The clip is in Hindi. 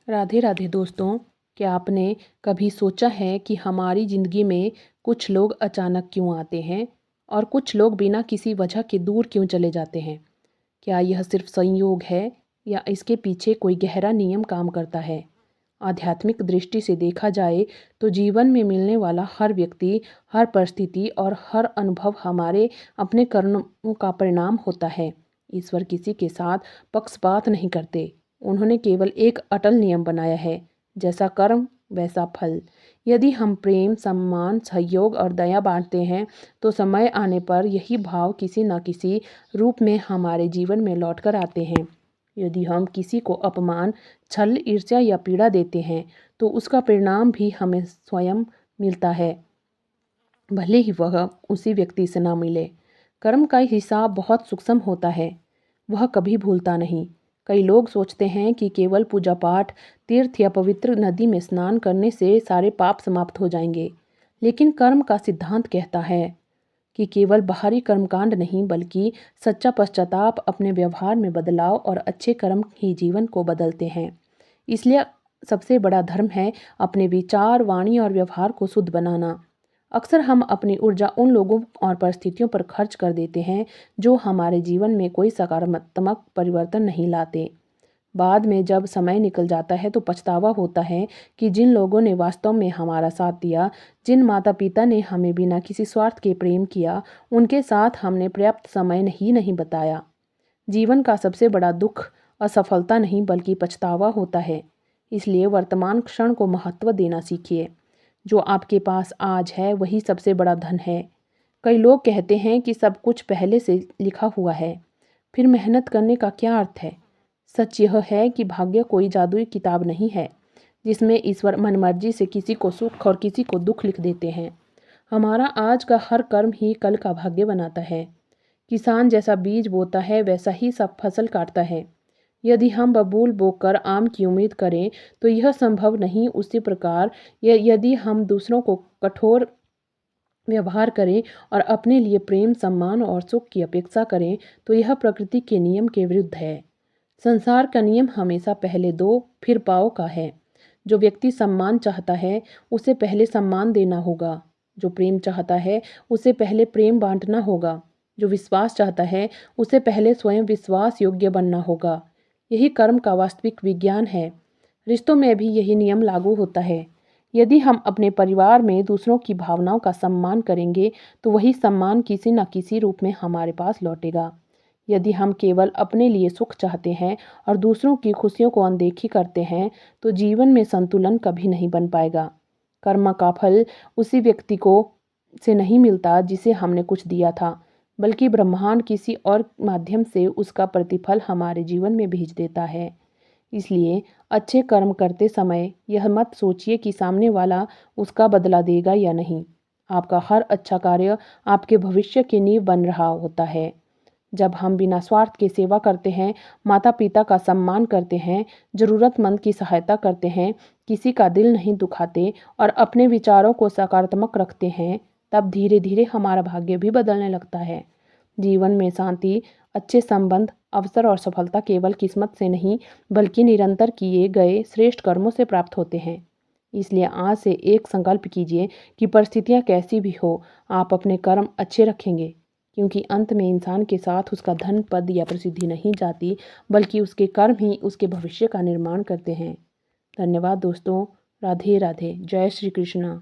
राधे राधे दोस्तों। क्या आपने कभी सोचा है कि हमारी ज़िंदगी में कुछ लोग अचानक क्यों आते हैं और कुछ लोग बिना किसी वजह के दूर क्यों चले जाते हैं? क्या यह सिर्फ संयोग है या इसके पीछे कोई गहरा नियम काम करता है? आध्यात्मिक दृष्टि से देखा जाए तो जीवन में मिलने वाला हर व्यक्ति, हर परिस्थिति और हर अनुभव हमारे अपने कर्मों का परिणाम होता है। ईश्वर किसी के साथ पक्षपात नहीं करते। उन्होंने केवल एक अटल नियम बनाया है, जैसा कर्म वैसा फल। यदि हम प्रेम, सम्मान, सहयोग और दया बांटते हैं तो समय आने पर यही भाव किसी न किसी रूप में हमारे जीवन में लौट कर आते हैं। यदि हम किसी को अपमान, छल, ईर्ष्या या पीड़ा देते हैं तो उसका परिणाम भी हमें स्वयं मिलता है, भले ही वह उसी व्यक्ति से ना मिले। कर्म का हिसाब बहुत सूक्ष्म होता है, वह कभी भूलता नहीं। कई लोग सोचते हैं कि केवल पूजा पाठ, तीर्थ या पवित्र नदी में स्नान करने से सारे पाप समाप्त हो जाएंगे। लेकिन कर्म का सिद्धांत कहता है कि केवल बाहरी कर्मकांड नहीं बल्कि सच्चा पश्चाताप, अपने व्यवहार में बदलाव और अच्छे कर्म ही जीवन को बदलते हैं। इसलिए सबसे बड़ा धर्म है अपने विचार, वाणी और व्यवहार को शुद्ध बनाना। अक्सर हम अपनी ऊर्जा उन लोगों और परिस्थितियों पर खर्च कर देते हैं जो हमारे जीवन में कोई सकारात्मक परिवर्तन नहीं लाते। बाद में जब समय निकल जाता है तो पछतावा होता है कि जिन लोगों ने वास्तव में हमारा साथ दिया, जिन माता पिता ने हमें बिना किसी स्वार्थ के प्रेम किया, उनके साथ हमने पर्याप्त समय नहीं बताया। जीवन का सबसे बड़ा दुख असफलता नहीं बल्कि पछतावा होता है। इसलिए वर्तमान क्षण को महत्व देना सीखिए। जो आपके पास आज है वही सबसे बड़ा धन है। कई लोग कहते हैं कि सब कुछ पहले से लिखा हुआ है, फिर मेहनत करने का क्या अर्थ है? सच यह है कि भाग्य कोई जादुई किताब नहीं है जिसमें ईश्वर मनमर्जी से किसी को सुख और किसी को दुख लिख देते हैं। हमारा आज का हर कर्म ही कल का भाग्य बनाता है। किसान जैसा बीज बोता है वैसा ही सब फसल काटता है। यदि हम बबूल बोकर आम की उम्मीद करें तो यह संभव नहीं। उसी प्रकार यदि हम दूसरों को कठोर व्यवहार करें और अपने लिए प्रेम, सम्मान और सुख की अपेक्षा करें तो यह प्रकृति के नियम के विरुद्ध है। संसार का नियम हमेशा पहले दो फिर पाओ का है। जो व्यक्ति सम्मान चाहता है उसे पहले सम्मान देना होगा। जो प्रेम चाहता है उसे पहले प्रेम बांटना होगा। जो विश्वास चाहता है उसे पहले स्वयं विश्वास योग्य बनना होगा। यही कर्म का वास्तविक विज्ञान है। रिश्तों में भी यही नियम लागू होता है। यदि हम अपने परिवार में दूसरों की भावनाओं का सम्मान करेंगे तो वही सम्मान किसी न किसी रूप में हमारे पास लौटेगा। यदि हम केवल अपने लिए सुख चाहते हैं और दूसरों की खुशियों को अनदेखी करते हैं तो जीवन में संतुलन कभी नहीं बन पाएगा। कर्म का फल उसी व्यक्ति को से नहीं मिलता जिसे हमने कुछ दिया था, बल्कि ब्रह्मांड किसी और माध्यम से उसका प्रतिफल हमारे जीवन में भेज देता है। इसलिए अच्छे कर्म करते समय यह मत सोचिए कि सामने वाला उसका बदला देगा या नहीं। आपका हर अच्छा कार्य आपके भविष्य की नींव बन रहा होता है। जब हम बिना स्वार्थ के सेवा करते हैं, माता पिता का सम्मान करते हैं, जरूरतमंद की सहायता करते हैं, किसी का दिल नहीं दुखाते और अपने विचारों को सकारात्मक रखते हैं, तब धीरे धीरे हमारा भाग्य भी बदलने लगता है। जीवन में शांति, अच्छे संबंध, अवसर और सफलता केवल किस्मत से नहीं बल्कि निरंतर किए गए श्रेष्ठ कर्मों से प्राप्त होते हैं। इसलिए आज से एक संकल्प कीजिए कि परिस्थितियां कैसी भी हो, आप अपने कर्म अच्छे रखेंगे, क्योंकि अंत में इंसान के साथ उसका धन, पद या प्रसिद्धि नहीं जाती, बल्कि उसके कर्म ही उसके भविष्य का निर्माण करते हैं। धन्यवाद दोस्तों। राधे राधे। जय श्री कृष्णा।